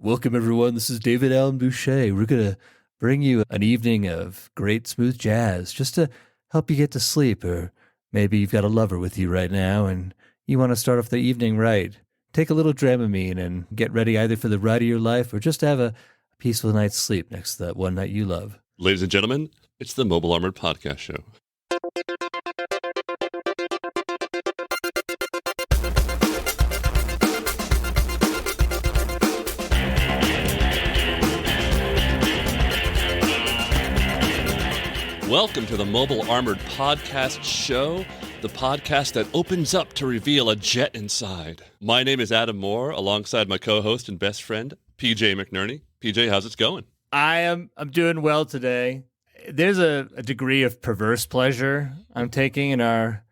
Welcome, everyone. This is David Allen Boucher. We're going to bring you an evening of great smooth jazz just to help you get to sleep. Or maybe you've got a lover with you right now and you want to start off the evening right. Take a little Dramamine and get ready either for the ride of your life or just to have a peaceful night's sleep next to that one that you love. Ladies and gentlemen, it's the Mobile Armored Podcast Show. Welcome to the Mobile Armored Podcast Show, the podcast that opens up to reveal a jet inside. My name is Adam Moore, alongside my co-host and best friend, PJ McNerney. PJ, how's it going? I'm doing well today. There's a degree of perverse pleasure I'm taking in our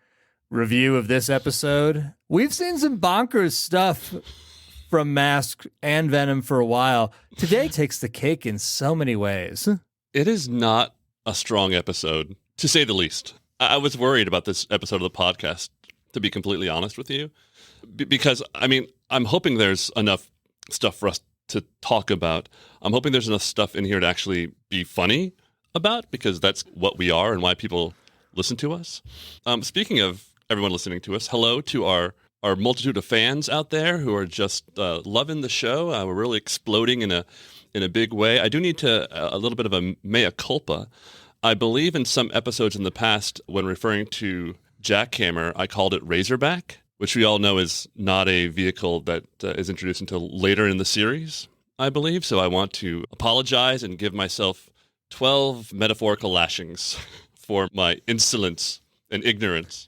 review of this episode. We've seen some bonkers stuff from Mask and Venom for a while. Today takes the cake in so many ways. It is not a strong episode, to say the least. I was worried about this episode of the podcast, to be completely honest with you, because, I'm hoping there's enough stuff for us to talk about. I'm hoping there's enough stuff in here to actually be funny about, because that's what we are and why people listen to us. Speaking of everyone listening to us, hello to our multitude of fans out there who are just loving the show. We're really exploding in a big way. I do need a little bit of a mea culpa. I believe in some episodes in the past, when referring to Jackhammer, I called it Razorback, which we all know is not a vehicle that is introduced until later in the series, I believe. So I want to apologize and give myself 12 metaphorical lashings for my insolence and ignorance.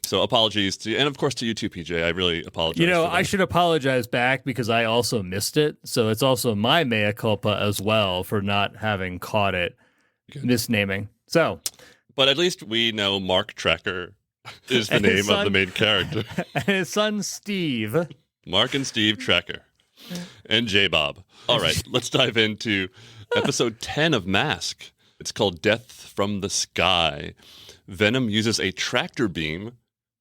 So apologies to you, and of course to you too, PJ. I really apologize. You know, I should apologize back because I also missed it. So it's also my mea culpa as well for not having caught it. Good. Misnaming. So, but at least we know Mark Tracker is the name of the main character. And his son, Steve. Mark and Steve Tracker. And J-Bob. All right, let's dive into episode 10 of Mask. It's called Death from the Sky. Venom uses a tractor beam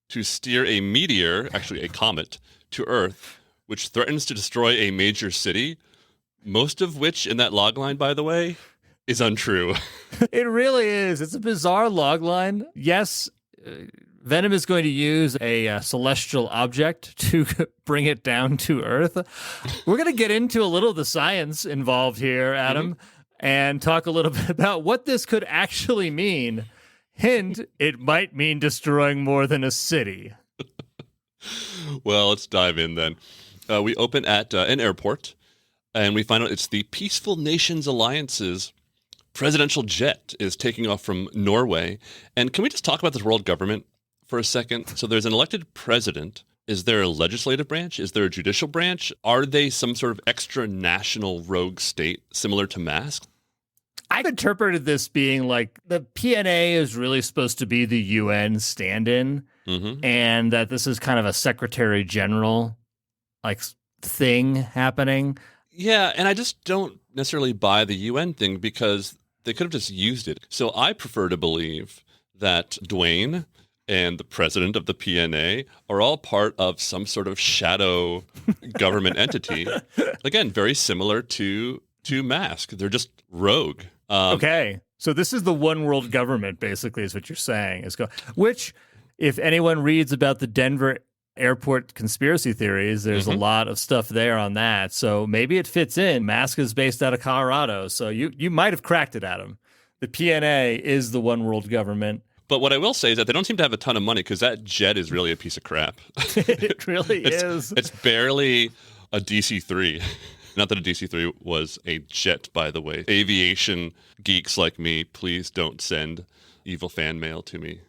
to steer a meteor, actually a comet, to Earth, which threatens to destroy a major city, most of which in that logline, by the way, is untrue. It really is. It's a bizarre logline. Yes, Venom is going to use a celestial object to bring it down to Earth. We're going to get into a little of the science involved here, Adam, and talk a little bit about what this could actually mean. Hint, it might mean destroying more than a city. Well, let's dive in then. We open at an airport, and we find out it's the Peaceful Nations Alliance's presidential jet is taking off from Norway. And can we just talk about this world government for a second? So there's an elected president. Is there a legislative branch? Is there a judicial branch? Are they some sort of extra national rogue state similar to Mask? I've interpreted this being like the PNA is really supposed to be the UN stand-in, and that this is kind of a secretary general like thing happening. Yeah, and I just don't necessarily buy the UN thing because they could have just used it. So I prefer to believe that Dwayne and the president of the PNA are all part of some sort of shadow government entity. Again, very similar to Mask. They're just rogue. Okay, so this is the one world government, basically, is what you're saying. Which, if anyone reads about the Denver airport conspiracy theories, there's a lot of stuff there on that. So maybe it fits in. Mask is based out of Colorado, so you might have cracked it, Adam. The PNA is the one world government. But what I will say is that they don't seem to have a ton of money because that jet is really a piece of crap. It really is. It's barely a DC-3. Not that a DC-3 was a jet, by the way. Aviation geeks like me, please don't send evil fan mail to me.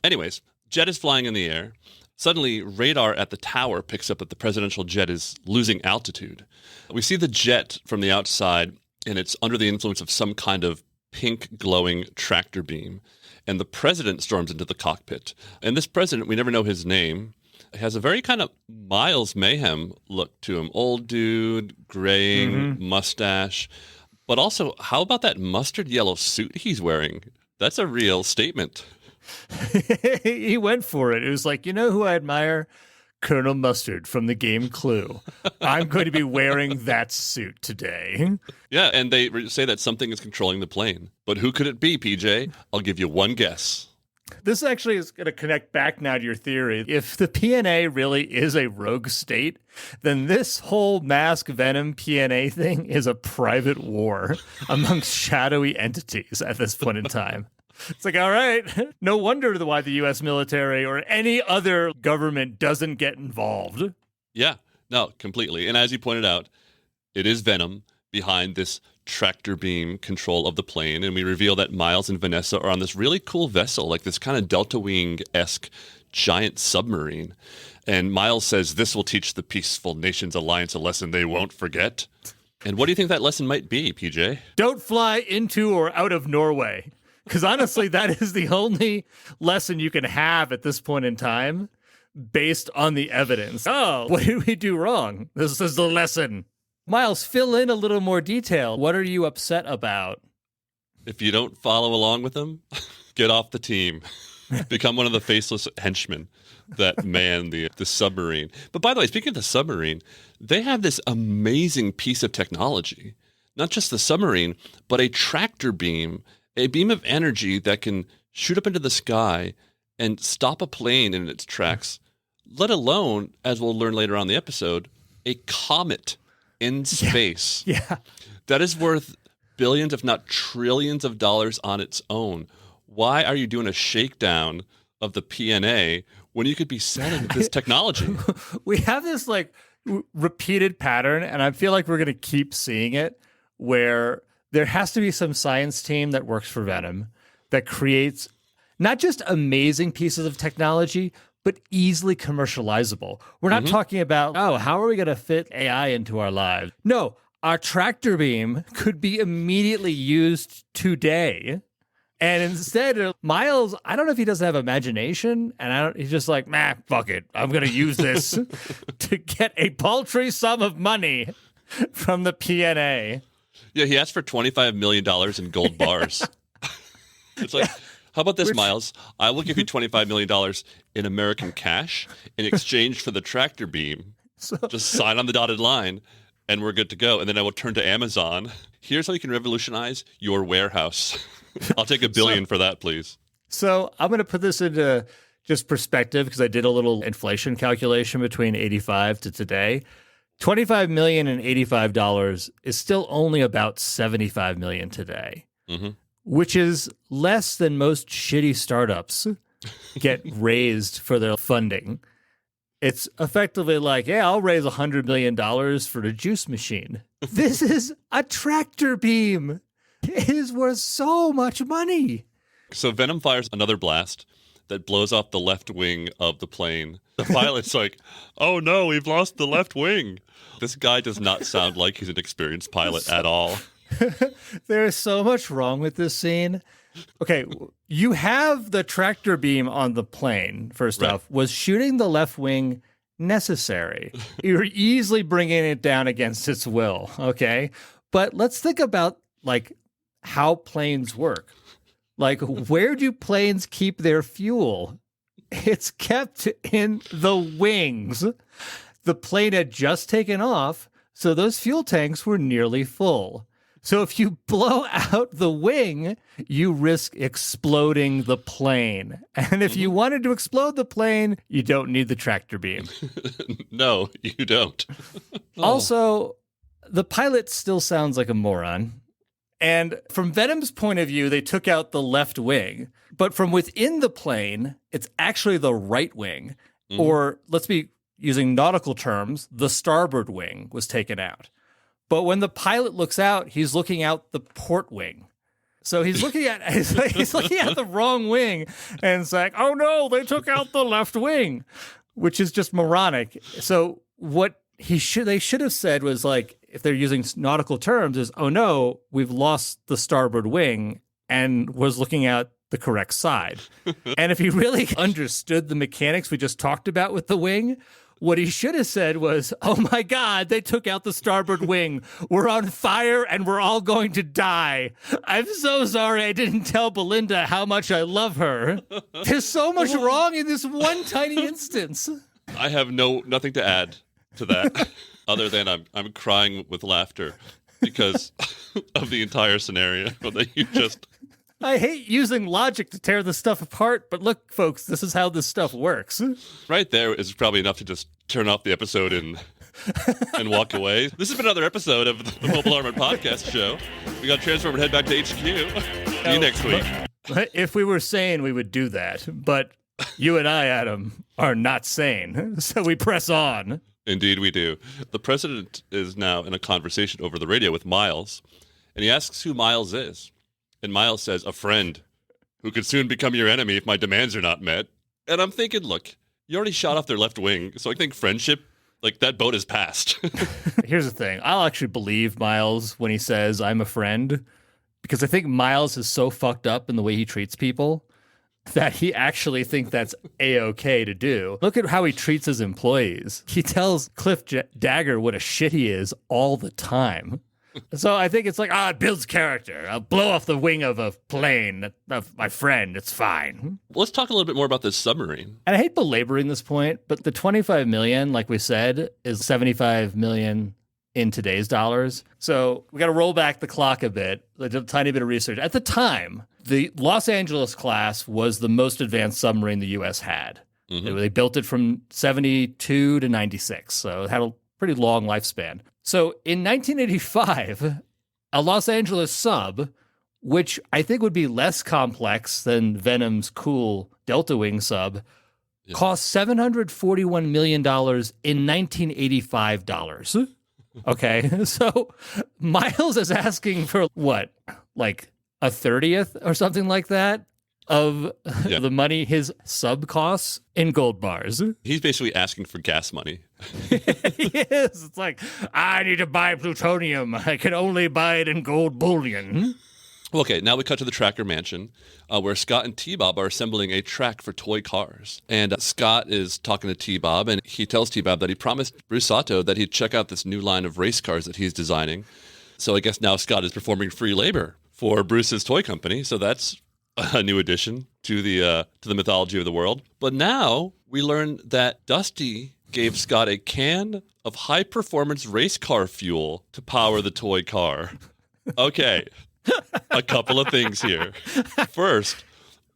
Anyways, jet is flying in the air. Suddenly, radar at the tower picks up that the presidential jet is losing altitude. We see the jet from the outside, and it's under the influence of some kind of pink glowing tractor beam. And the president storms into the cockpit. And this president, we never know his name, has a very kind of Miles Mayhem look to him. Old dude, graying, mustache. But also, how about that mustard yellow suit he's wearing? That's a real statement. He went for it. It was like, you know who I admire? Colonel Mustard from the game Clue. I'm going to be wearing that suit today. Yeah, and they say that something is controlling the plane. But who could it be, PJ? I'll give you one guess. This actually is going to connect back now to your theory. If the PNA really is a rogue state, then this whole Mask Venom PNA thing is a private war amongst shadowy entities at this point in time. It's like, all right, no wonder why the U.S. military or any other government doesn't get involved. Yeah, no, completely. And as you pointed out, it is Venom behind this tractor beam control of the plane. And we reveal that Miles and Vanessa are on this really cool vessel, like this kind of Delta Wing-esque giant submarine. And Miles says this will teach the Peaceful Nations Alliance a lesson they won't forget. And what do you think that lesson might be, PJ? Don't fly into or out of Norway. Because honestly, that is the only lesson you can have at this point in time based on the evidence. Oh, what did we do wrong? This is the lesson. Miles, fill in a little more detail. What are you upset about? If you don't follow along with them, get off the team. Become one of the faceless henchmen that man the submarine. But by the way, speaking of the submarine, they have this amazing piece of technology. Not just the submarine, but a tractor beam, a beam of energy that can shoot up into the sky and stop a plane in its tracks, let alone, as we'll learn later on in the episode, a comet in space. Yeah. That is worth billions, if not trillions of dollars on its own. Why are you doing a shakedown of the PNA when you could be selling this technology? We have this like repeated pattern, and I feel like we're going to keep seeing it, where there has to be some science team that works for Venom that creates not just amazing pieces of technology, but easily commercializable. We're not talking about, oh, how are we going to fit AI into our lives? No, our tractor beam could be immediately used today. And instead, Miles, I don't know if he doesn't have imagination, and he's just like, fuck it. I'm going to use this to get a paltry sum of money from the PNA. Yeah, he asked for $25 million in gold bars. It's like, how about this, Miles? I will give you $25 million in American cash in exchange for the tractor beam. Just sign on the dotted line, and we're good to go. And then I will turn to Amazon. Here's how you can revolutionize your warehouse. I'll take $1 billion for that, please. So I'm going to put this into just perspective because I did a little inflation calculation between 85 to today. $25 million and $85 is still only about $75 million today, which is less than most shitty startups get raised for their funding. It's effectively like, yeah, I'll raise $100 million for the juice machine. This is a tractor beam. It is worth so much money. So Venom fires another blast that blows off the left wing of the plane. The pilot's like, oh no, we've lost the left wing. This guy does not sound like he's an experienced pilot at all. There is so much wrong with this scene. Okay, you have the tractor beam on the plane, first off. Was shooting the left wing necessary? You're easily bringing it down against its will, okay? But let's think about, like, how planes work. Like, where do planes keep their fuel? It's kept in the wings. The plane had just taken off, so those fuel tanks were nearly full. So if you blow out the wing, you risk exploding the plane. And if you wanted to explode the plane, you don't need the tractor beam. No, you don't. Also, the pilot still sounds like a moron. And from Venom's point of view, they took out the left wing. But from within the plane, it's actually the right wing. Or let's be using nautical terms, the starboard wing was taken out. But when the pilot looks out, he's looking out the port wing. So he's looking at he's looking at the wrong wing, and it's like, oh no, they took out the left wing, which is just moronic. So what they should have said was, like, if they're using nautical terms, is, oh no, we've lost the starboard wing, and was looking at the correct side. And if he really understood the mechanics we just talked about with the wing, what he should have said was, oh my God, they took out the starboard wing. We're on fire and we're all going to die. I'm so sorry I didn't tell Belinda how much I love her. There's so much wrong in this one tiny instance. I have nothing to add to that other than I'm crying with laughter because of the entire scenario that you just... I hate using logic to tear this stuff apart, but look, folks, this is how this stuff works. Right there is probably enough to just turn off the episode and walk away. This has been another episode of the Mobile Armored Podcast Show. We got transformed and head back to HQ. See you next week. If we were sane, we would do that. But you and I, Adam, are not sane. So we press on. Indeed we do. The president is now in a conversation over the radio with Miles, and he asks who Miles is. And Miles says, a friend who could soon become your enemy if my demands are not met. And I'm thinking, look, you already shot off their left wing, so I think friendship, like, that boat is passed. Here's the thing. I'll actually believe Miles when he says, I'm a friend, because I think Miles is so fucked up in the way he treats people that he actually thinks that's A-okay to do. Look at how he treats his employees. He tells Cliff Dagger what a shit he is all the time. So I think it's like, it builds character. I'll blow off the wing of a plane of my friend. It's fine. Let's talk a little bit more about this submarine. And I hate belaboring this point, but the $25 million, like we said, is $75 million in today's dollars. So we got to roll back the clock a bit. I did a tiny bit of research. At the time, the Los Angeles class was the most advanced submarine the U.S. had. Mm-hmm. They built it from 72 to 96, so it had a pretty long lifespan. So in 1985, a Los Angeles sub, which I think would be less complex than Venom's cool Delta Wing sub, cost $741 million in 1985 dollars. Okay, so Miles is asking for what, like a 30th or something like that of the money his sub costs in gold bars. He's basically asking for gas money. He is. It's like, I need to buy plutonium. I can only buy it in gold bullion. Okay, now we cut to the Tracker Mansion, where Scott and T-Bob are assembling a track for toy cars. And Scott is talking to T-Bob, and he tells T-Bob that he promised Bruce Sato that he'd check out this new line of race cars that he's designing. So I guess now Scott is performing free labor for Bruce's toy company. So that's a new addition to the mythology of the world. But now we learn that Dusty gave Scott a can of high-performance race car fuel to power the toy car. Okay. A couple of things here. First,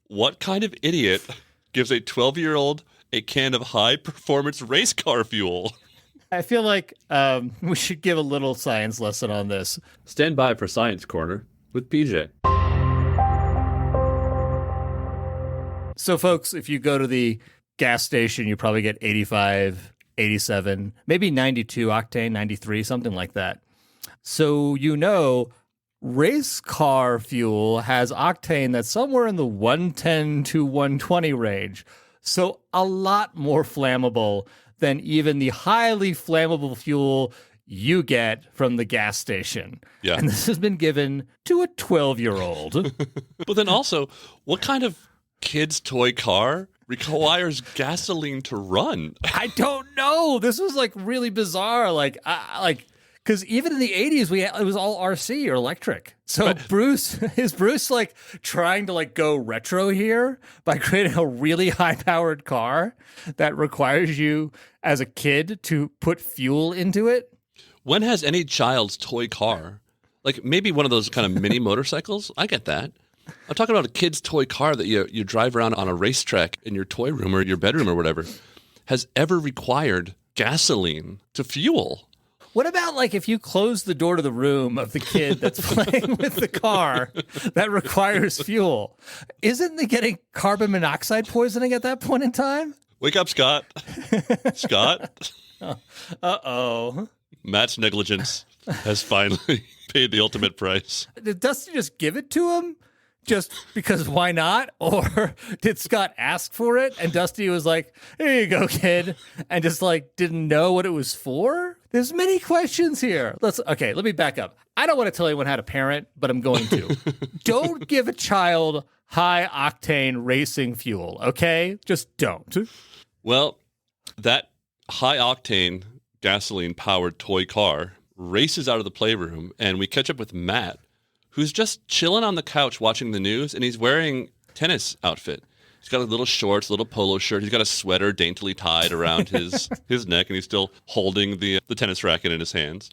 what kind of idiot gives a 12-year-old a can of high-performance race car fuel? I feel like we should give a little science lesson on this. Stand by for Science Corner with PJ. So, folks, if you go to the gas station, you probably get 85, 87, maybe 92 octane, 93, something like that. So, race car fuel has octane that's somewhere in the 110 to 120 range. So a lot more flammable than even the highly flammable fuel you get from the gas station. Yeah. And this has been given to a 12-year-old. But then also, what kind of kid's toy car requires gasoline to run? I don't know. This was like really bizarre. Because even in the 80s, it was all RC or electric. So Bruce like trying to like go retro here by creating a really high-powered car that requires you as a kid to put fuel into it. When has any child's toy car, like maybe one of those kind of mini motorcycles? I get that. I'm talking about a kid's toy car that you drive around on a racetrack in your toy room or your bedroom or whatever, has ever required gasoline to fuel. What about like if you close the door to the room of the kid that's playing with the car that requires fuel? Isn't they getting carbon monoxide poisoning at that point in time? Wake up, Scott. Scott. Uh-oh. Matt's negligence has finally paid the ultimate price. Did Dusty just give it to him? Just because why not? Or did Scott ask for it and Dusty was like, here you go, kid, and just like didn't know what it was for? There's many questions here. Let me back up. I don't want to tell anyone how to parent, but I'm going to. Don't give a child high octane racing fuel, okay? Just don't. Well, that high octane gasoline powered toy car races out of the playroom and we catch up with Matt, who's just chilling on the couch watching the news, and he's wearing tennis outfit. He's got a little shorts, little polo shirt. He's got a sweater daintily tied around his neck, and he's still holding the tennis racket in his hands.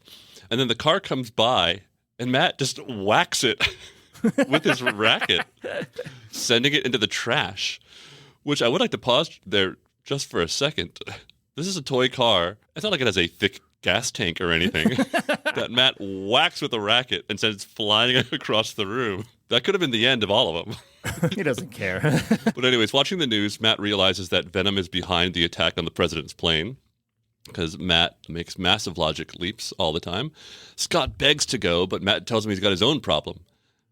And then the car comes by, and Matt just whacks it with his racket, sending it into the trash, which I would like to pause there just for a second. This is a toy car. It's not like it has a thick gas tank or anything that Matt whacks with a racket and sends flying across the room. That could have been the end of all of them. He doesn't care. But anyways, watching the news, Matt realizes that Venom is behind the attack on the president's plane because Matt makes massive logic leaps all the time. Scott begs to go, but Matt tells him he's got his own problem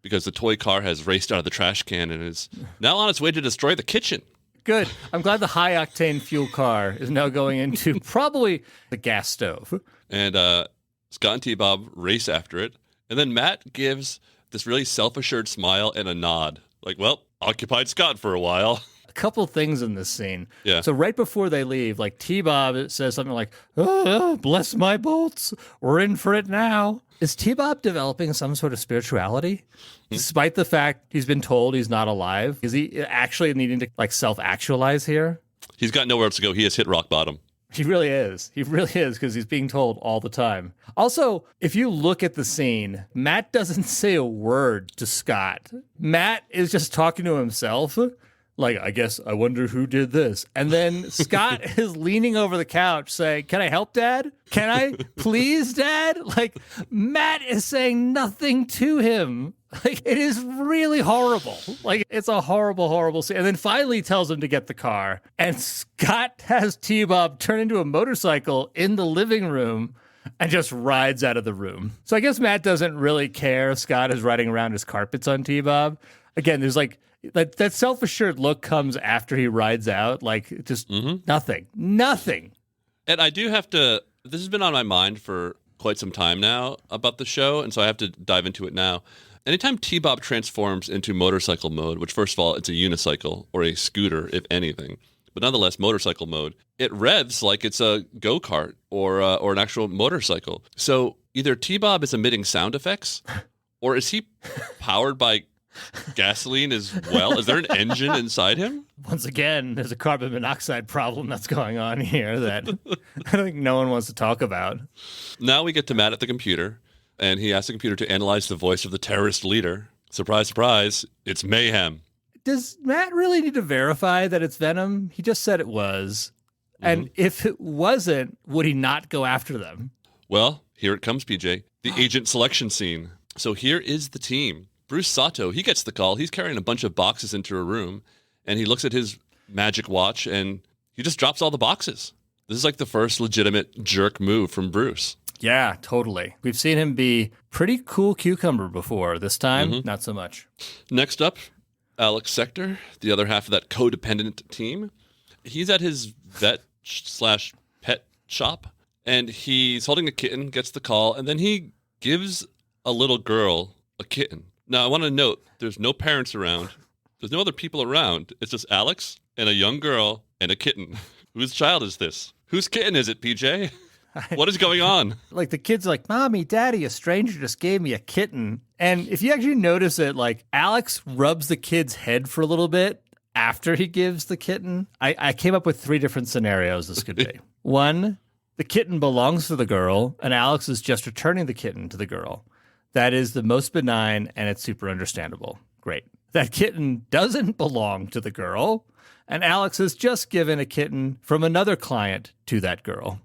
because the toy car has raced out of the trash can and is now on its way to destroy the kitchen. Good. I'm glad the high-octane fuel car is now going into probably the gas stove. And Scott and T-Bob race after it. And then Matt gives this really self-assured smile and a nod. Like, well, occupied Scott for a while. A couple things in this scene. Yeah. So right before they leave, like T-Bob says something like, oh, bless my bolts, we're in for it now. Is T-Bob developing some sort of spirituality? Despite the fact he's been told he's not alive? Is he actually needing to like self-actualize here? He's got nowhere else to go. He has hit rock bottom. He really is. He really is, because he's being told all the time. Also, if you look at the scene, Matt doesn't say a word to Scott. Matt is just talking to himself. Like, I wonder who did this. And then Scott is leaning over the couch saying, can I help, Dad? Can I? Please, Dad? Like, Matt is saying nothing to him. Like, it is really horrible. Like, it's a horrible, horrible scene. And then finally he tells him to get the car. And Scott has T-Bob turn into a motorcycle in the living room and just rides out of the room. So I guess Matt doesn't really care if Scott is riding around his carpets on T-Bob. Again, there's like, that self-assured look comes after he rides out. Like, just nothing. And I do have to, this has been on my mind for quite some time now about the show, and so I have to dive into it now. Anytime T-Bob transforms into motorcycle mode, which first of all, it's a unicycle or a scooter, if anything, but nonetheless, motorcycle mode, it revs like it's a go-kart or an actual motorcycle. So either T-Bob is emitting sound effects, or is he powered by gasoline as well? Is there an engine inside him? Once again, there's a carbon monoxide problem that's going on here that I don't think no one wants to talk about. Now we get to Matt at the computer, and he asks the computer to analyze the voice of the terrorist leader. Surprise, surprise, it's Mayhem. Does Matt really need to verify that it's Venom? He just said it was. And if it wasn't, would he not go after them? Well, here it comes, PJ. The agent selection scene. So here is the team. Bruce Sato, he gets the call. He's carrying a bunch of boxes into a room, and he looks at his magic watch, and he just drops all the boxes. This is like the first legitimate jerk move from Bruce. Yeah, totally. We've seen him be pretty cool cucumber before. This time, not so much. Next up, Alex Sector, the other half of that codependent team. He's at his vet/pet shop, and he's holding a kitten, gets the call, and then he gives a little girl a kitten. Now, I want to note, there's no parents around. There's no other people around. It's just Alex and a young girl and a kitten. Whose child is this? Whose kitten is it, PJ? What is going on? Like, the kid's like, Mommy, Daddy, a stranger just gave me a kitten. And if you actually notice it, like, Alex rubs the kid's head for a little bit after he gives the kitten. I came up with 3 different scenarios this could be. 1, the kitten belongs to the girl, and Alex is just returning the kitten to the girl. That is the most benign, and it's super understandable. Great. That kitten doesn't belong to the girl, and Alex has just given a kitten from another client to that girl.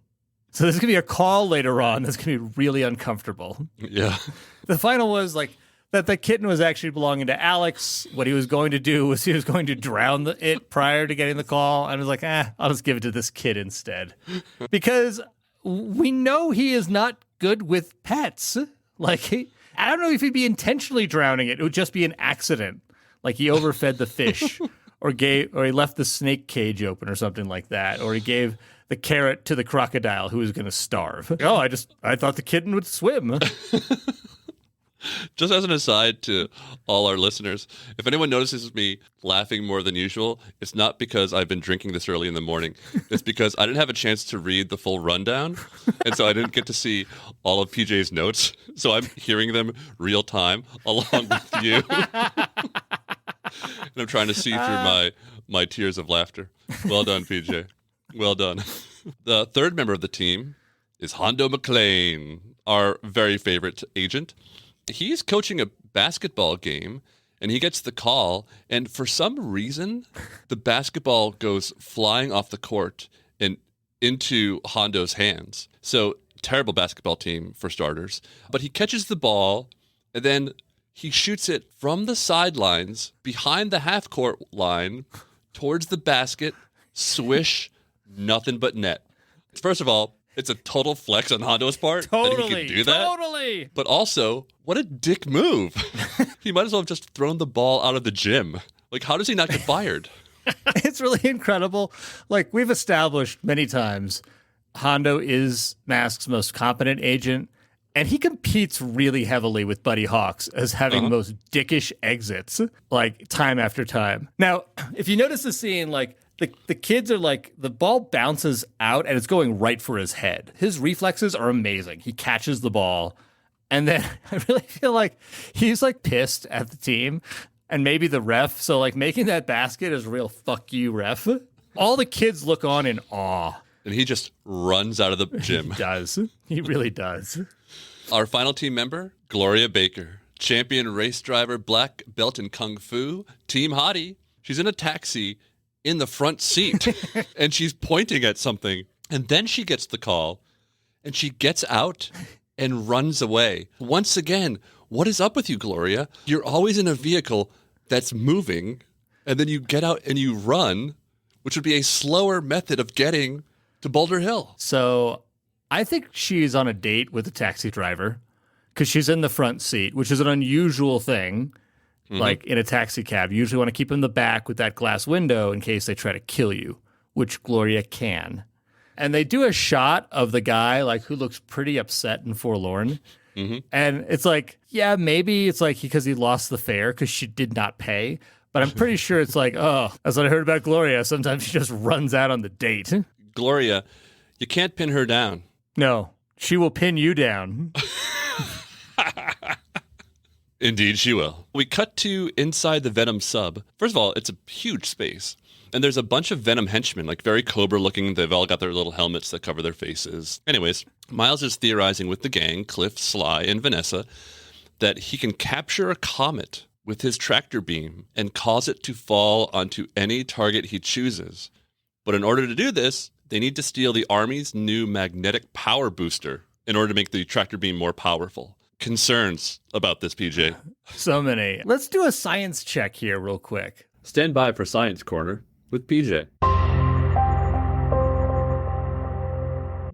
So there's going to be a call later on that's going to be really uncomfortable. Yeah. The final was like that the kitten was actually belonging to Alex. What he was going to do was he was going to drown it prior to getting the call. And I was like, I'll just give it to this kid instead. Because we know he is not good with pets. Like, I don't know if he'd be intentionally drowning it. It would just be an accident. Like he overfed the fish or he left the snake cage open or something like that. Or he gave the carrot to the crocodile who was going to starve. I thought the kitten would swim. Just as an aside to all our listeners, if anyone notices me laughing more than usual, it's not because I've been drinking this early in the morning. It's because I didn't have a chance to read the full rundown, and so I didn't get to see all of PJ's notes. So I'm hearing them real time along with you. And I'm trying to see through my tears of laughter. Well done, PJ. Well done. The third member of the team is Hondo McClane, our very favorite agent. He's coaching a basketball game, and he gets the call, and for some reason, the basketball goes flying off the court and into Hondo's hands. So, terrible basketball team, for starters. But he catches the ball, and then he shoots it from the sidelines, behind the half-court line, towards the basket, swish, nothing but net. First of all, it's a total flex on Hondo's part that he can do that. Totally. But also, what a dick move. He might as well have just thrown the ball out of the gym. Like, how does he not get fired? It's really incredible. Like, we've established many times, Hondo is Mask's most competent agent, and he competes really heavily with Buddy Hawks as having the most dickish exits, like, time after time. Now, if you notice the scene, like, the kids are like, the ball bounces out and it's going right for his head. His reflexes are amazing. He catches the ball. And then I really feel like he's like pissed at the team and maybe the ref. So like making that basket is a real fuck you, ref. All the kids look on in awe. And he just runs out of the gym. He does. He really does. Our final team member, Gloria Baker, champion race driver, black belt in Kung Fu, team hottie. She's in a taxi in the front seat, and she's pointing at something. And then she gets the call, and she gets out and runs away. Once again, what is up with you, Gloria? You're always in a vehicle that's moving, and then you get out and you run, which would be a slower method of getting to Boulder Hill. So I think she's on a date with a taxi driver because she's in the front seat, which is an unusual thing. Like in a taxi cab, you usually want to keep in the back with that glass window in case they try to kill you, which Gloria can. And they do a shot of the guy like who looks pretty upset and forlorn. And it's like, yeah, maybe it's like because he lost the fare because she did not pay. But I'm pretty sure it's like, oh, that's what I heard about Gloria. Sometimes she just runs out on the date. Gloria, you can't pin her down. No, she will pin you down. Indeed, she will. We cut to inside the Venom sub. First of all, it's a huge space. And there's a bunch of Venom henchmen, like very Cobra looking. They've all got their little helmets that cover their faces. Anyways, Miles is theorizing with the gang, Cliff, Sly, and Vanessa, that he can capture a comet with his tractor beam and cause it to fall onto any target he chooses. But in order to do this, they need to steal the Army's new magnetic power booster in order to make the tractor beam more powerful. Concerns about this, PJ? So many. Let's do a science check here real quick. Stand by for Science Corner with PJ.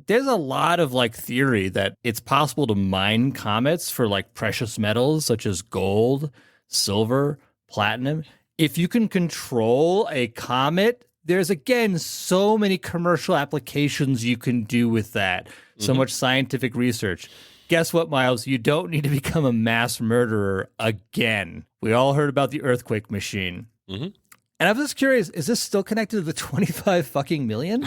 There's a lot of like theory that it's possible to mine comets for like precious metals such as gold, silver, platinum. If you can control a comet, there's again so many commercial applications you can do with that. So much scientific research. Guess what, Miles? You don't need to become a mass murderer again. We all heard about the earthquake machine. And I'm just curious, is this still connected to the 25 fucking million?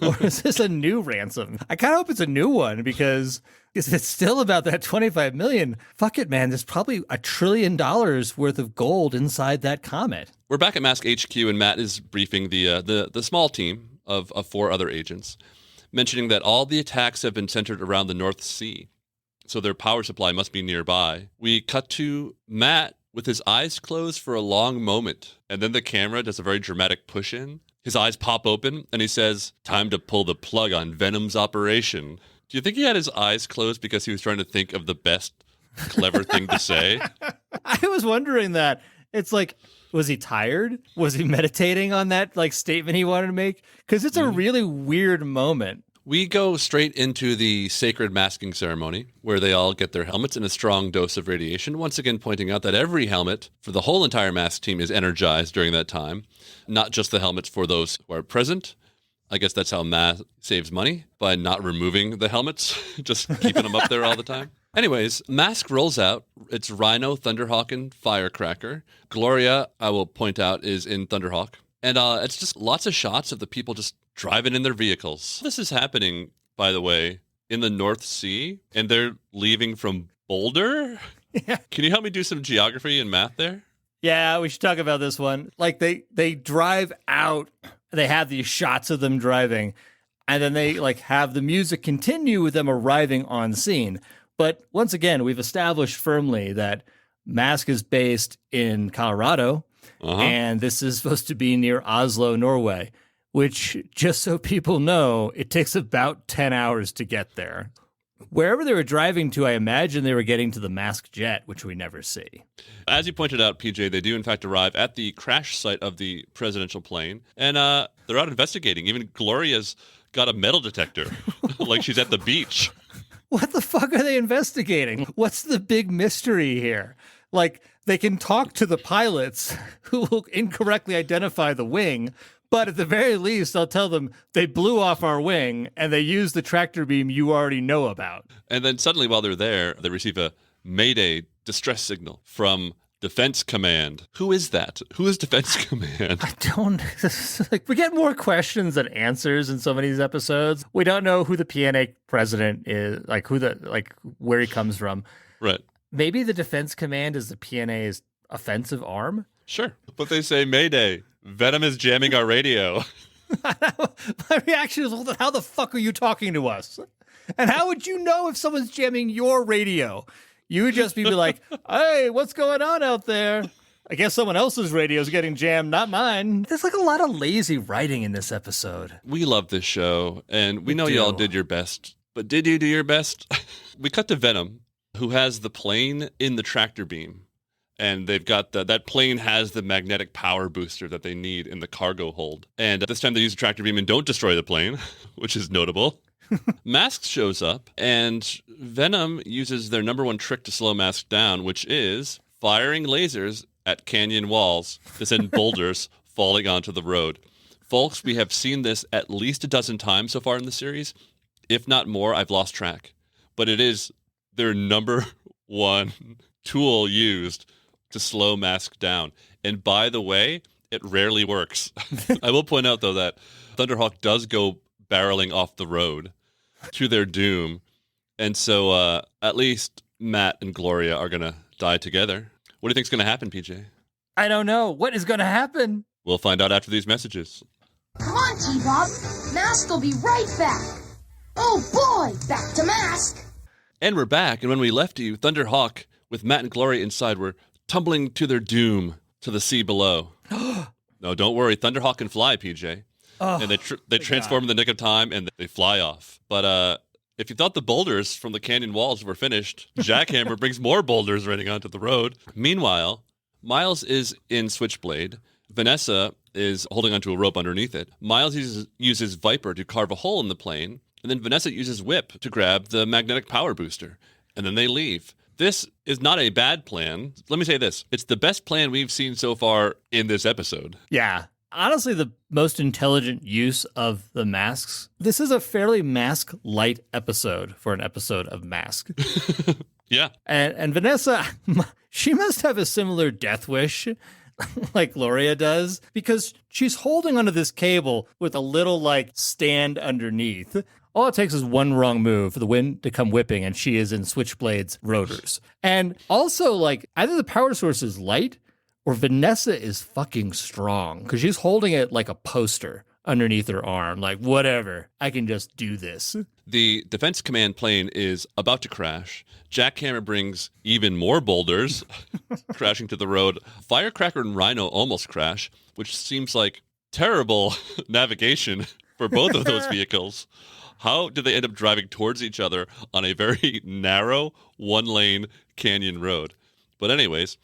Or is this a new ransom? I kind of hope it's a new one because if it's still about that 25 million, fuck it, man. There's probably $1 trillion worth of gold inside that comet. We're back at Mask HQ, and Matt is briefing the small team of 4 other agents, mentioning that all the attacks have been centered around the North Sea. So their power supply must be nearby. We cut to Matt with his eyes closed for a long moment. And then the camera does a very dramatic push in. His eyes pop open and he says, "Time to pull the plug on Venom's operation." Do you think he had his eyes closed because he was trying to think of the best clever thing to say? I was wondering that. It's like, was he tired? Was he meditating on that like statement he wanted to make? Because it's a really weird moment. We go straight into the sacred masking ceremony, where they all get their helmets and a strong dose of radiation, once again pointing out that every helmet for the whole entire mask team is energized during that time, not just the helmets for those who are present. I guess that's how Mask saves money, by not removing the helmets, just keeping them up there all the time. Anyways, Mask rolls out. It's Rhino, Thunderhawk, and Firecracker. Gloria, I will point out, is in Thunderhawk. And it's just lots of shots of the people just driving in their vehicles. This is happening, by the way, in the North Sea, and they're leaving from Boulder? Yeah. Can you help me do some geography and math there? Yeah, we should talk about this one. Like they drive out, they have these shots of them driving, and then they like have the music continue with them arriving on scene. But once again, we've established firmly that Mask is based in Colorado, and this is supposed to be near Oslo, Norway, which, just so people know, it takes about 10 hours to get there. Wherever they were driving to, I imagine they were getting to the Mask jet, which we never see. As you pointed out, PJ, they do in fact arrive at the crash site of the presidential plane, and they're out investigating. Even Gloria's got a metal detector, like she's at the beach. What the fuck are they investigating? What's the big mystery here? Like, they can talk to the pilots who will incorrectly identify the wing, but at the very least, I'll tell them they blew off our wing and they used the tractor beam you already know about. And then suddenly, while they're there, they receive a Mayday distress signal from Defense Command. Who is that? Who is Defense Command? I don't... Like, we get more questions than answers in some of these episodes. We don't know who the PNA president is, like where he comes from. Right. Maybe the Defense Command is the PNA's offensive arm? Sure. But they say, Mayday, Venom is jamming our radio. My reaction is, well, how the fuck are you talking to us? And how would you know if someone's jamming your radio? You would just be like, hey, what's going on out there? I guess someone else's radio is getting jammed, not mine. There's like a lot of lazy writing in this episode. We love this show, and we know you all did your best. But did you do your best? We cut to Venom, who has the plane in the tractor beam. And they've got that plane has the magnetic power booster that they need in the cargo hold. And this time they use the tractor beam and don't destroy the plane, which is notable. Mask shows up, and Venom uses their number one trick to slow Mask down, which is firing lasers at canyon walls to send boulders falling onto the road. Folks, we have seen this at least a dozen times so far in the series. If not more, I've lost track. But it is their number one tool used to slow Mask down. And by the way, it rarely works. I will point out, though, that Thunderhawk does go barreling off the road to their doom. And so at least Matt and Gloria are going to die together. What do you think's going to happen, PJ? I don't know. What is going to happen? We'll find out after these messages. Come on, T-Bob. Mask will be right back. Oh, boy. Back to Mask. And we're back. And when we left you, Thunderhawk with Matt and Gloria inside were tumbling to their doom to the sea below. No, don't worry. Thunderhawk can fly, PJ. Oh, and they transform in the nick of time, and they fly off. But if you thought the boulders from the canyon walls were finished, Jackhammer brings more boulders running onto the road. Meanwhile, Miles is in Switchblade. Vanessa is holding onto a rope underneath it. Miles uses Viper to carve a hole in the plane, and then Vanessa uses Whip to grab the magnetic power booster. And then they leave. This is not a bad plan. Let me say this. It's the best plan we've seen so far in this episode. Yeah. Honestly, the most intelligent use of the masks. This is a fairly mask-light episode for an episode of Mask. Yeah. And Vanessa, she must have a similar death wish like Gloria does, because she's holding onto this cable with a little, like, stand underneath. All it takes is one wrong move for the wind to come whipping, and she is in Switchblade's rotors. And also, like, either the power source is light or Vanessa is fucking strong, because she's holding it like a poster underneath her arm. Like, whatever, I can just do this. The Defense Command plane is about to crash. Jackhammer brings even more boulders crashing to the road. Firecracker and Rhino almost crash, which seems like terrible navigation for both of those vehicles. How did they end up driving towards each other on a very narrow, one-lane canyon road? But anyways,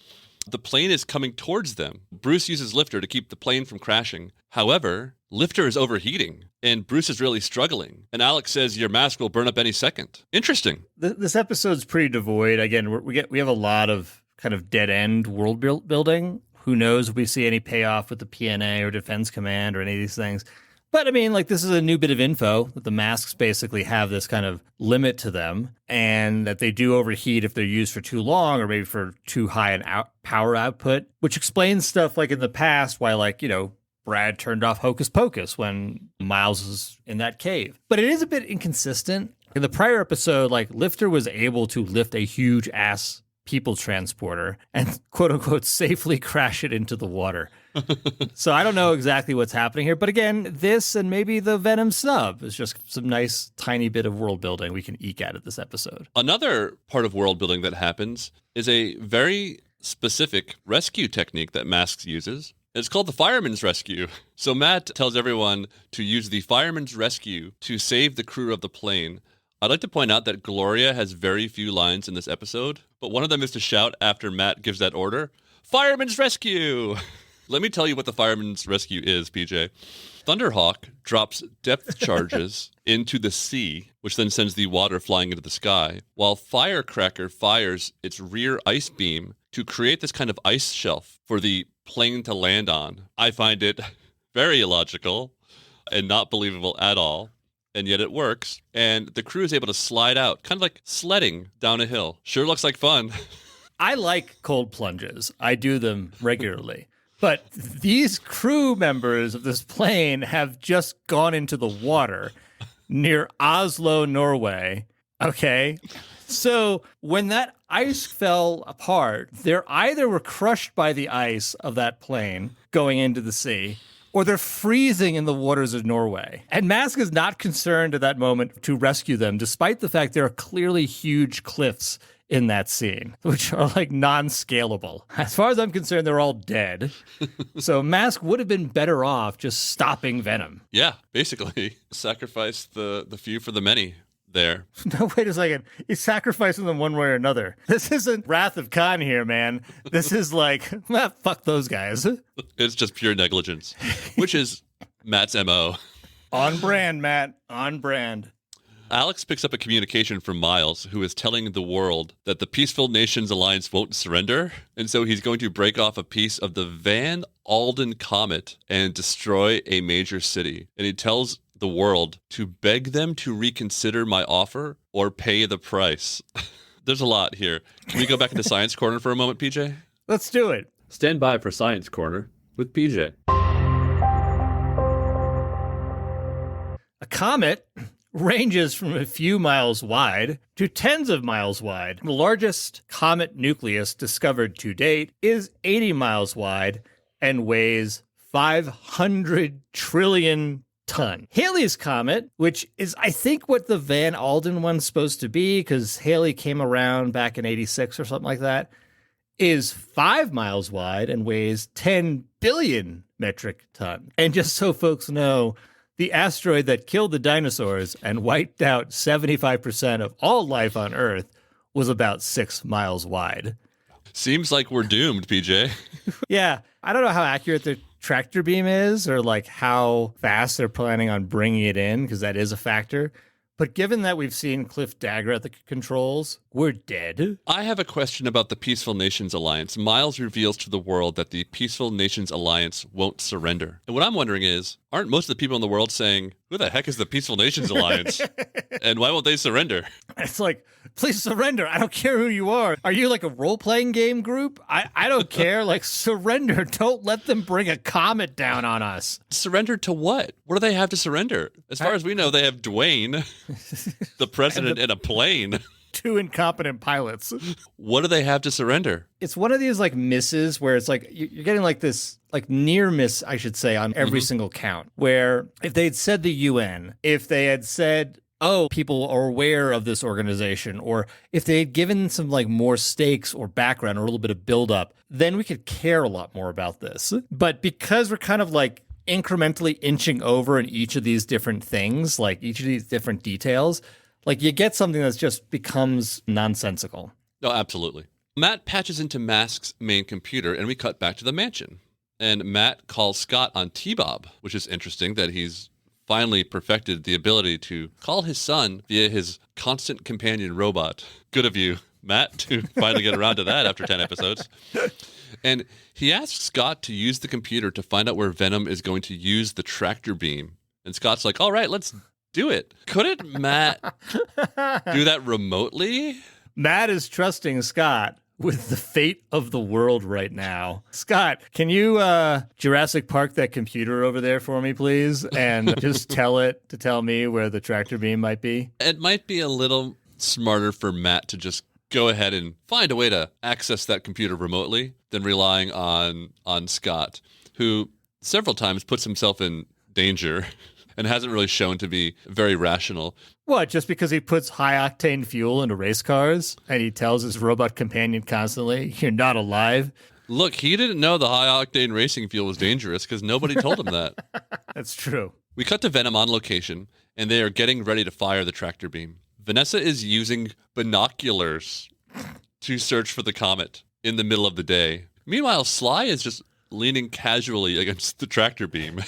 the plane is coming towards them. Bruce uses Lifter to keep the plane from crashing. However, Lifter is overheating, and Bruce is really struggling. And Alex says your mask will burn up any second. Interesting. This episode's pretty devoid. Again, we have a lot of kind of dead-end world building. Who knows if we see any payoff with the PNA or Defense Command or any of these things. But, I mean, like, this is a new bit of info that the masks basically have this kind of limit to them, and that they do overheat if they're used for too long or maybe for too high an power output, which explains stuff like in the past why, like, you know, Brad turned off Hocus Pocus when Miles is in that cave. But it is a bit inconsistent. In the prior episode, like, Lifter was able to lift a huge ass people transporter and quote unquote safely crash it into the water. So I don't know exactly what's happening here. But again, this and maybe the Venom sub is just some nice tiny bit of world building we can eke out of this episode. Another part of world building that happens is a very specific rescue technique that Masks uses. It's called the fireman's rescue. So Matt tells everyone to use the fireman's rescue to save the crew of the plane. I'd like to point out that Gloria has very few lines in this episode, but one of them is to shout after Matt gives that order, "Fireman's rescue!" Let me tell you what the fireman's rescue is, PJ. Thunderhawk drops depth charges into the sea, which then sends the water flying into the sky, while Firecracker fires its rear ice beam to create this kind of ice shelf for the plane to land on. I find it very illogical and not believable at all, and yet it works. And the crew is able to slide out, kind of like sledding down a hill. Sure looks like fun. I like cold plunges. I do them regularly. But these crew members of this plane have just gone into the water near Oslo, Norway. Okay. So when that ice fell apart, they either were crushed by the ice of that plane going into the sea, or they're freezing in the waters of Norway. And Mask is not concerned at that moment to rescue them, despite the fact there are clearly huge cliffs in that scene, which are like non-scalable. As far as I'm concerned, they're all dead. So Mask would have been better off just stopping Venom. Yeah, basically. Sacrifice the few for the many there. No, wait a second. He's sacrificing them one way or another. This isn't Wrath of Khan here, man. This is like, fuck those guys. It's just pure negligence, which is Matt's MO. On brand, Matt. On brand. Alex picks up a communication from Miles, who is telling the world that the Peaceful Nations Alliance won't surrender, and so he's going to break off a piece of the Van Alden comet and destroy a major city. And he tells the world to beg them to reconsider my offer or pay the price. There's a lot here. Can we go back into Science Corner for a moment, PJ? Let's do it. Stand by for Science Corner with PJ. A comet ranges from a few miles wide to tens of miles wide. The largest comet nucleus discovered to date is 80 miles wide and weighs 500 trillion ton. Halley's Comet, which is, I think, what the Van Alden one's supposed to be, because Halley came around back in 86 or something like that, is 5 miles wide and weighs 10 billion metric ton. And just so folks know, the asteroid that killed the dinosaurs and wiped out 75% of all life on Earth was about 6 miles wide. Seems like we're doomed, PJ. Yeah, I don't know how accurate the tractor beam is or like how fast they're planning on bringing it in, because that is a factor. But given that we've seen Cliff Dagger at the controls, we're dead. I have a question about the Peaceful Nations Alliance. Miles reveals to the world that the Peaceful Nations Alliance won't surrender. And what I'm wondering is, aren't most of the people in the world saying, who the heck is the Peaceful Nations Alliance? And why won't they surrender? It's like, please surrender. I don't care who you are. Are you like a role-playing game group? I don't care. Like, surrender. Don't let them bring a comet down on us. Surrender to what? What do they have to surrender? As far as we know, they have Dwayne, the president, in a plane. 2 incompetent pilots. What do they have to surrender? It's one of these like misses where it's like you're getting like this like near miss, I should say, on every single count, where if they had said the UN, if they had said, oh, people are aware of this organization, or if they had given some like more stakes or background or a little bit of buildup, then we could care a lot more about this. But because we're kind of like incrementally inching over in each of these different things, like each of these different details, like you get something that just becomes nonsensical. No, absolutely. Matt patches into Mask's main computer and we cut back to the mansion. And Matt calls Scott on T-Bob, which is interesting that he's finally perfected the ability to call his son via his constant companion robot. Good of you, Matt, to finally get around to that after 10 episodes. And he asks Scott to use the computer to find out where Venom is going to use the tractor beam. And Scott's like, all right, let's do it. Couldn't Matt do that remotely? Matt is trusting Scott with the fate of the world right now. Scott, can you Jurassic Park that computer over there for me, please? And just tell it to tell me where the tractor beam might be? It might be a little smarter for Matt to just go ahead and find a way to access that computer remotely than relying on Scott, who several times puts himself in danger and hasn't really shown to be very rational. What, just because he puts high-octane fuel into race cars and he tells his robot companion constantly, you're not alive? Look, he didn't know the high-octane racing fuel was dangerous because nobody told him that. That's true. We cut to Venom on location, and they are getting ready to fire the tractor beam. Vanessa is using binoculars to search for the comet in the middle of the day. Meanwhile, Sly is just leaning casually against the tractor beam,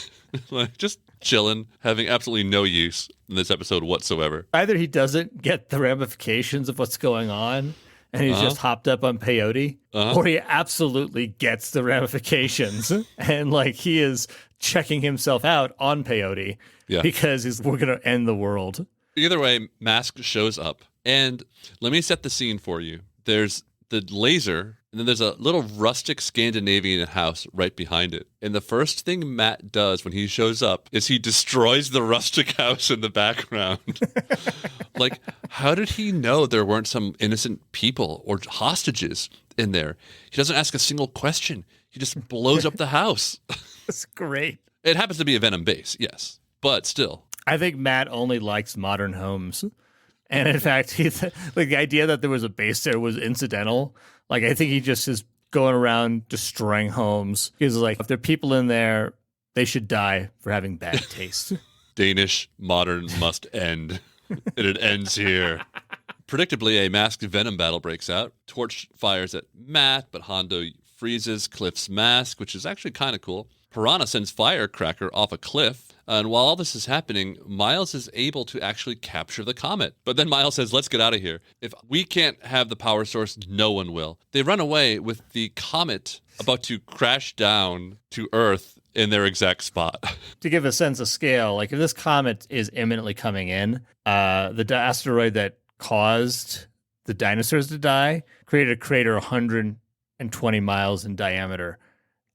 like just chilling, having absolutely no use in this episode whatsoever. Either he doesn't get the ramifications of what's going on, and he's just hopped up on peyote, or he absolutely gets the ramifications, and like he is checking himself out on peyote because we're going to end the world. Either way, Mask shows up, and let me set the scene for you. There's the laser, and then there's a little rustic Scandinavian house right behind it. And the first thing Matt does when he shows up is he destroys the rustic house in the background. Like, how did he know there weren't some innocent people or hostages in there? He doesn't ask a single question. He just blows up the house. That's great. It happens to be a Venom base, yes, but still. I think Matt only likes modern homes. And in fact, like the idea that there was a base there was incidental. Like, I think he just is going around destroying homes. He's like, if there are people in there, they should die for having bad taste. Danish modern must end. And it ends here. Predictably, a masked Venom battle breaks out. Torch fires at Matt, but Hondo freezes Cliff's mask, which is actually kind of cool. Piranha sends Firecracker off a cliff. And while all this is happening, Miles is able to actually capture the comet. But then Miles says, let's get out of here. If we can't have the power source, no one will. They run away with the comet about to crash down to Earth in their exact spot. To give a sense of scale, like if this comet is imminently coming in, the asteroid that caused the dinosaurs to die created a crater 120 miles in diameter.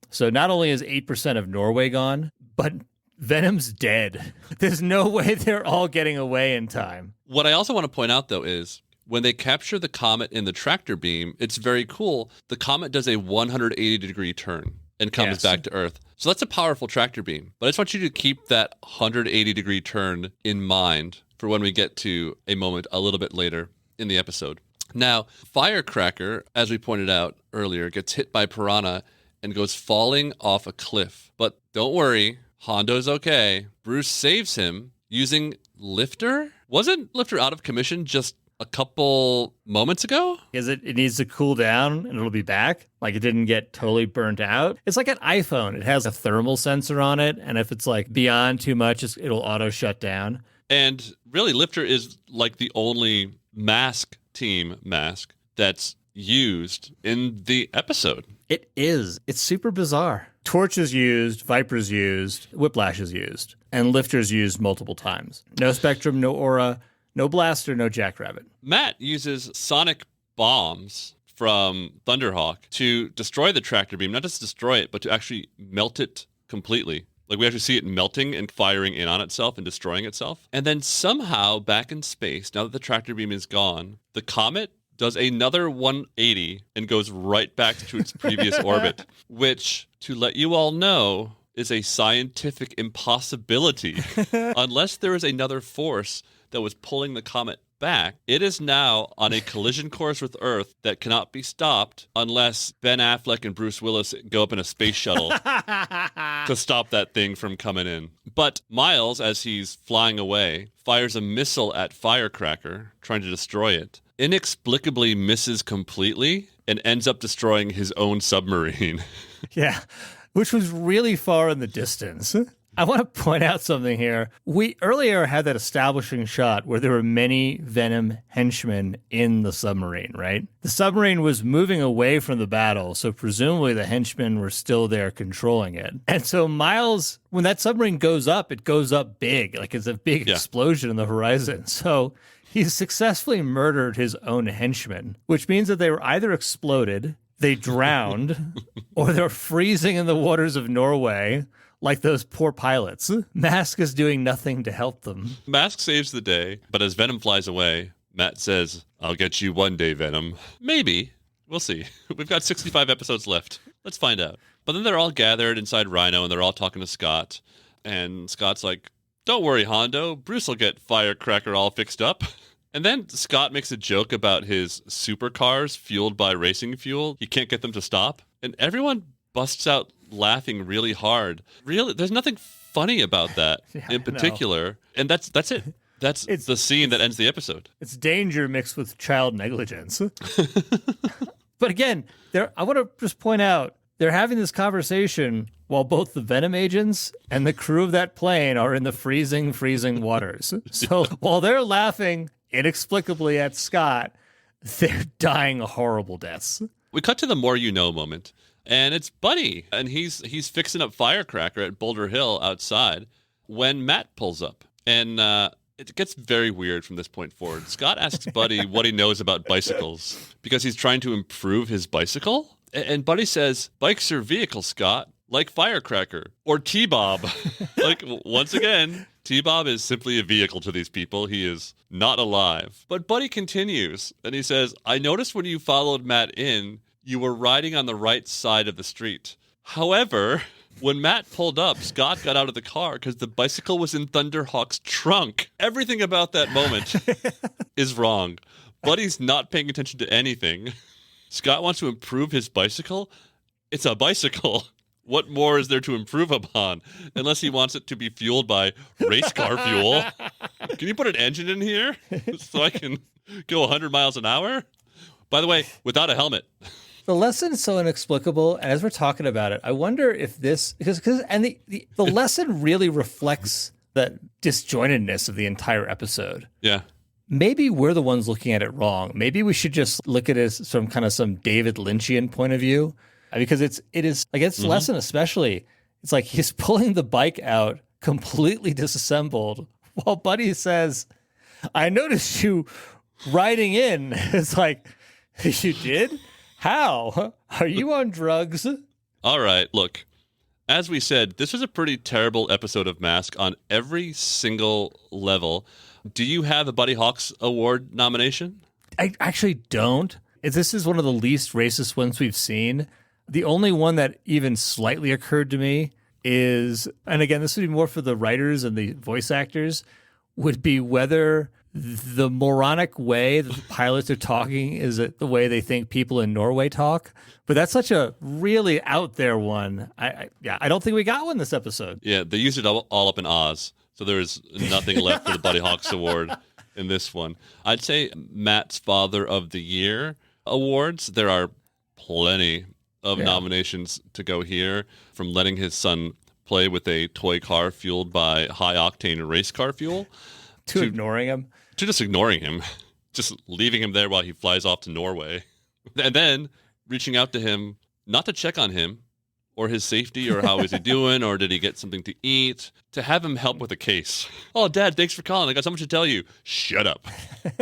So not only is 8% of Norway gone, but Venom's dead. There's no way they're all getting away in time. What I also want to point out, though, is when they capture the comet in the tractor beam, it's very cool. The comet does a 180-degree turn and comes back to Earth. So that's a powerful tractor beam. But I just want you to keep that 180-degree turn in mind for when we get to a moment a little bit later in the episode. Now, Firecracker, as we pointed out earlier, gets hit by Piranha and goes falling off a cliff. But don't worry, Hondo's okay. Bruce saves him using Lifter? Wasn't Lifter out of commission just a couple moments ago? Is it needs to cool down and it'll be back? Like it didn't get totally burnt out? It's like an iPhone. It has a thermal sensor on it, and if it's like beyond too much, it'll auto shut down. And really, Lifter is like the only team mask that's used in the episode. It is. It's super bizarre. Torch is used, Viper's used, Whiplash is used, and Lifter's used multiple times. No Spectrum, no Aura, no Blaster, no Jackrabbit. Matt uses sonic bombs from Thunderhawk to destroy the tractor beam, not just destroy it, but to actually melt it completely. Like we actually see it melting and firing in on itself and destroying itself. And then somehow back in space, now that the tractor beam is gone, the comet does another 180 and goes right back to its previous orbit, which, to let you all know, is a scientific impossibility. Unless there is another force that was pulling the comet back, it is now on a collision course with Earth that cannot be stopped unless Ben Affleck and Bruce Willis go up in a space shuttle to stop that thing from coming in. But Miles, as he's flying away, fires a missile at Firecracker, trying to destroy it, inexplicably misses completely, and ends up destroying his own submarine. Yeah, which was really far in the distance. I want to point out something here. We earlier had that establishing shot where there were many Venom henchmen in the submarine, right? The submarine was moving away from the battle, so presumably the henchmen were still there controlling it. And so Miles, when that submarine goes up, it goes up big, like it's a big explosion in the horizon. So he's successfully murdered his own henchmen, which means that they were either exploded, they drowned, or they're freezing in the waters of Norway, like those poor pilots. Mask is doing nothing to help them. Mask saves the day, but as Venom flies away, Matt says, I'll get you one day, Venom. Maybe. We'll see. We've got 65 episodes left. Let's find out. But then they're all gathered inside Rhino, and they're all talking to Scott. And Scott's like, don't worry, Hondo. Bruce will get Firecracker all fixed up. And then Scott makes a joke about his supercars fueled by racing fuel. He can't get them to stop. And everyone busts out laughing really hard. Really, there's nothing funny about that in particular. And that's it. It's the scene that ends the episode. It's danger mixed with child negligence. But again, I want to just point out, they're having this conversation while both the Venom agents and the crew of that plane are in the freezing waters. So while they're laughing inexplicably at Scott, they're dying horrible deaths. We cut to the more you know moment, and it's Buddy, and he's fixing up Firecracker at Boulder Hill outside when Matt pulls up. And it gets very weird from this point forward. Scott asks Buddy what he knows about bicycles because he's trying to improve his bicycle. And Buddy says, bikes are vehicles, Scott, like Firecracker or T-Bob. Like, once again, T-Bob is simply a vehicle to these people. He is not alive. But Buddy continues, and he says, I noticed when you followed Matt in, you were riding on the right side of the street. However, when Matt pulled up, Scott got out of the car because the bicycle was in Thunderhawk's trunk. Everything about that moment is wrong. Buddy's not paying attention to anything. Scott wants to improve his bicycle. It's a bicycle. What more is there to improve upon? Unless he wants it to be fueled by race car fuel. Can you put an engine in here so I can go 100 miles an hour? By the way, without a helmet. The lesson is so inexplicable, and as we're talking about it, I wonder if this because the lesson really reflects the disjointedness of the entire episode. Yeah. Maybe we're the ones looking at it wrong. Maybe we should just look at it as some David Lynchian point of view, because it is like its lesson especially. It's like he's pulling the bike out completely disassembled, while Buddy says, "I noticed you riding in." It's like, you did? How? Are you on drugs? All right, look. As we said, this was a pretty terrible episode of Mask on every single level. Do you have a Buddy Hawks Award nomination? I actually don't. This is one of the least racist ones we've seen. The only one that even slightly occurred to me is, and again, this would be more for the writers and the voice actors, would be whether the moronic way that the pilots are talking is the way they think people in Norway talk. But that's such a really out there one. I don't think we got one this episode. Yeah, they used it all up in Oz. So there's nothing left for the Buddy Hawks Award in this one. I'd say Matt's Father of the Year awards. There are plenty of nominations to go here, from letting his son play with a toy car fueled by high-octane race car fuel. To ignoring him. To just ignoring him. Just leaving him there while he flies off to Norway. And then reaching out to him, not to check on him, or his safety, or how is he doing, or did he get something to eat, to have him help with a case. Oh, Dad, thanks for calling. I got so much to tell you. Shut up.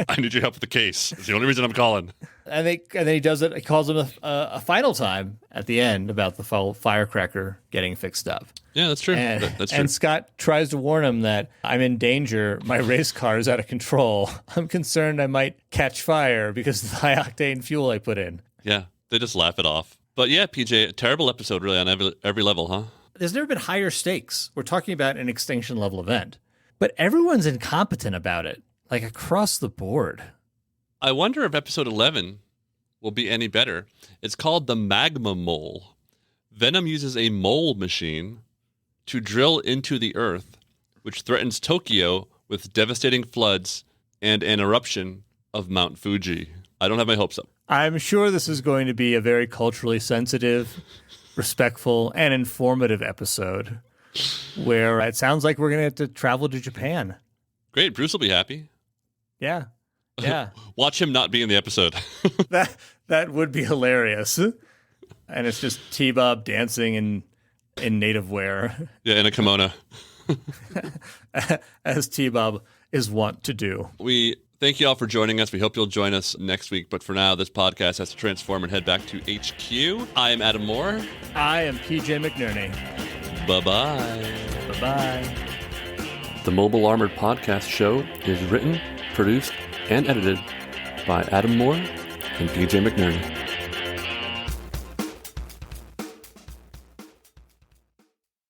I need your help with the case. It's the only reason I'm calling. And then he does it. He calls him a final time at the end about the firecracker getting fixed up. Yeah, that's true. That's true. And Scott tries to warn him that I'm in danger. My race car is out of control. I'm concerned I might catch fire because of the high octane fuel I put in. Yeah, they just laugh it off. But yeah, PJ, a terrible episode really on every level, huh? There's never been higher stakes. We're talking about an extinction level event. But everyone's incompetent about it, like across the board. I wonder if episode 11 will be any better. It's called the Magma Mole. Venom uses a mole machine to drill into the Earth, which threatens Tokyo with devastating floods and an eruption of Mount Fuji. I don't have my hopes up. I'm sure this is going to be a very culturally sensitive, respectful, and informative episode where it sounds like we're going to have to travel to Japan. Great. Bruce will be happy. Yeah. Yeah. Watch him not be in the episode. That would be hilarious. And it's just T-Bob dancing in native wear. Yeah, in a kimono. As T-Bob is wont to do. We thank you all for joining us. We hope you'll join us next week. But for now, this podcast has to transform and head back to HQ. I am Adam Moore. I am PJ McNerney. Bye-bye. Bye-bye. The Mobile Armored Podcast Show is written, produced, and edited by Adam Moore and PJ McNerney.